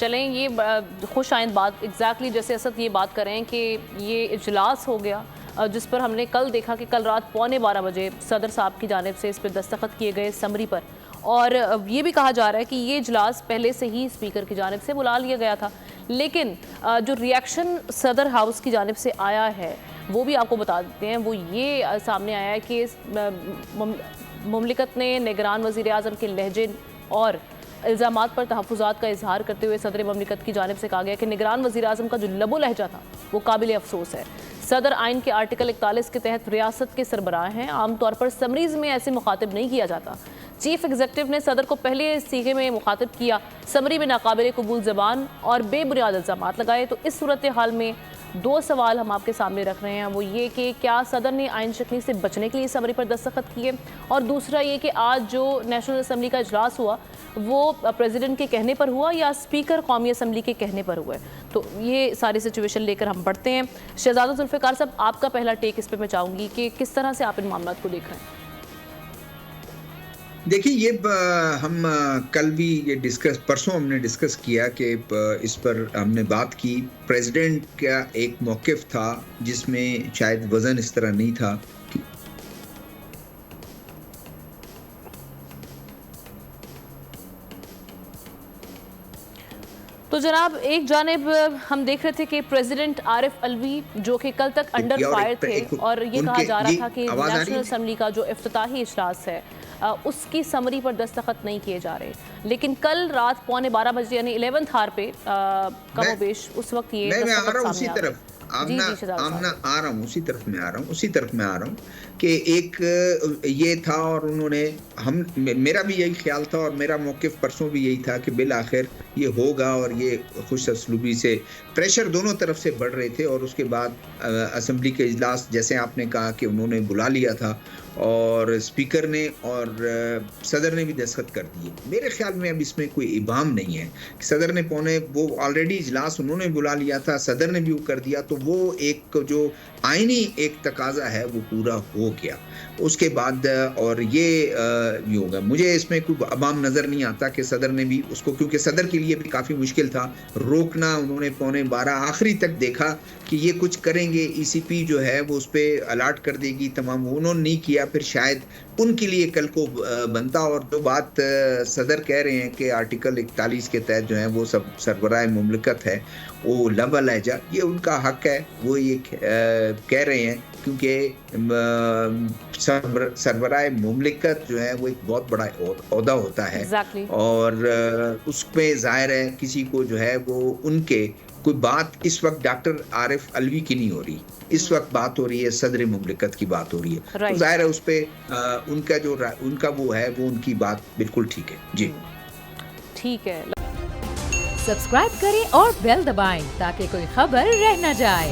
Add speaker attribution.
Speaker 1: चलें ये खुश आइंद बात एग्जैक्टली जैसे असद ये बात कर रहे हैं कि ये इजलास हो गया जिस पर हमने कल देखा कि कल रात 11:15 बजे सदर साहब की जानिब से इस पर दस्तखत किए गए समरी पर, और ये भी कहा जा रहा है कि ये इजलास पहले से ही स्पीकर की जानिब से बुला लिया गया था, लेकिन जो रिएक्शन सदर हाउस की जानिब से आया है वो भी आपको बता देते हैं। वो ये सामने आया है कि मुमलिकत ने निगरान वज़ीर आज़म के लहजे और इल्ज़ामात पर तहफ़्फ़ुज़ात का इजहार करते हुए सदर ममलिकत की जानिब से कहा गया कि निगरान वज़ीर आज़म का जो लबो लहजा था वो काबिल अफसोस है। सदर आइन के आर्टिकल 41 के तहत रियासत के सरबराह हैं, आमतौर पर समरीज़ में ऐसे मुखातिब नहीं किया जाता। चीफ एग्जीक्यूटिव ने सदर को पहले सीगे में मुखातिब किया, समरी में नाकाबिल कबूल ज़बान और बेबुनियाद इल्ज़ामात लगाए। तो इस सूरत हाल में दो सवाल हम आपके सामने रख रहे हैं, वो ये कि क्या सदर ने आइन शिकनी से बचने के लिए समरी पर दस्तखत किए, और दूसरा ये कि आज जो नेशनल असम्बली का इजलास हुआ वो प्रेसिडेंट के कहने पर हुआ या स्पीकर कौमी असम्बली के कहने पर हुआ। तो ये सारी सिचुएशन लेकर हम बढ़ते हैं। शहजादा जुल्फ़िकार साहब, आपका पहला टेक इस पर मैं चाहूँगी कि किस तरह से आप इन मामलों को देख रहे हैं।
Speaker 2: देखिए, ये हम कल भी ये परसों हमने डिस्कस किया कि इस पर हमने बात की। प्रेसिडेंट का एक मौक़िफ़ था जिसमें शायद वज़न इस तरह नहीं था।
Speaker 1: तो जनाब, एक जानिब हम देख रहे थे कि प्रेसिडेंट आरिफ अलवी जो कि कल तक अंडर फायर थे, और ये कहा जा रहा था कि नेशनल असम्बली का जो इफ्तिताही इजलास है उसकी समरी पर दस्तखत नहीं किए जा रहे, लेकिन कल रात 11:15 बजे यानी 11th आवर पे कमोबेश उस वक्त ये
Speaker 2: उसी तरफ में आ रहा हूँ कि एक ये था, और उन्होंने मेरा भी यही ख्याल था और मेरा मौक़िफ़ परसों भी यही था कि बिल आखिर ये होगा, और ये खुश असलूबी से प्रेशर दोनों तरफ से बढ़ रहे थे। और उसके बाद असम्बली के इजलास जैसे आपने कहा कि उन्होंने बुला लिया था और स्पीकर ने और सदर ने भी दस्तखत कर दिए। मेरे ख्याल में अब इसमें कोई इबाम नहीं है। सदर ने वो ऑलरेडी इजलास उन्होंने बुला लिया था, सदर ने भी वो कर दिया, तो वो एक जो आईनी एक तकाजा है वो पूरा हो गया। उसके बाद और ये होगा, मुझे इसमें कोई अबाम नज़र नहीं आता कि सदर ने भी उसको, क्योंकि सदर के लिए भी काफ़ी मुश्किल था रोकना। उन्होंने 11:15 आखिरी तक देखा कि ये कुछ करेंगे, ECP जो है वो उस पर अलर्ट कर देगी तमाम, उन्होंने नहीं किया। फिर शायद उनके लिए कल को बनता। और जो बात सदर कह रहे हैं कि आर्टिकल 41 के तहत जो है वो सब सरबराह मुमलिकत है, वो लबा लहजा, ये उनका हक है, वो ये कह रहे हैं, क्योंकि सरबराह मुमलिकत जो है वो एक बहुत बड़ा ओहदा होता है। और उसमें ज़ाहिर है किसी को जो है वो उनके कोई बात इस वक्त डॉक्टर आरिफ अलवी की नहीं हो रही, इस वक्त बात हो रही है सदर मुमलिकत की बात हो रही है। तो जाहिर है उस पर उनका वो है, वो उनकी बात बिल्कुल ठीक है। जी
Speaker 1: ठीक है।
Speaker 3: सब्सक्राइब करें और बेल दबाएं ताकि कोई खबर रह न जाए।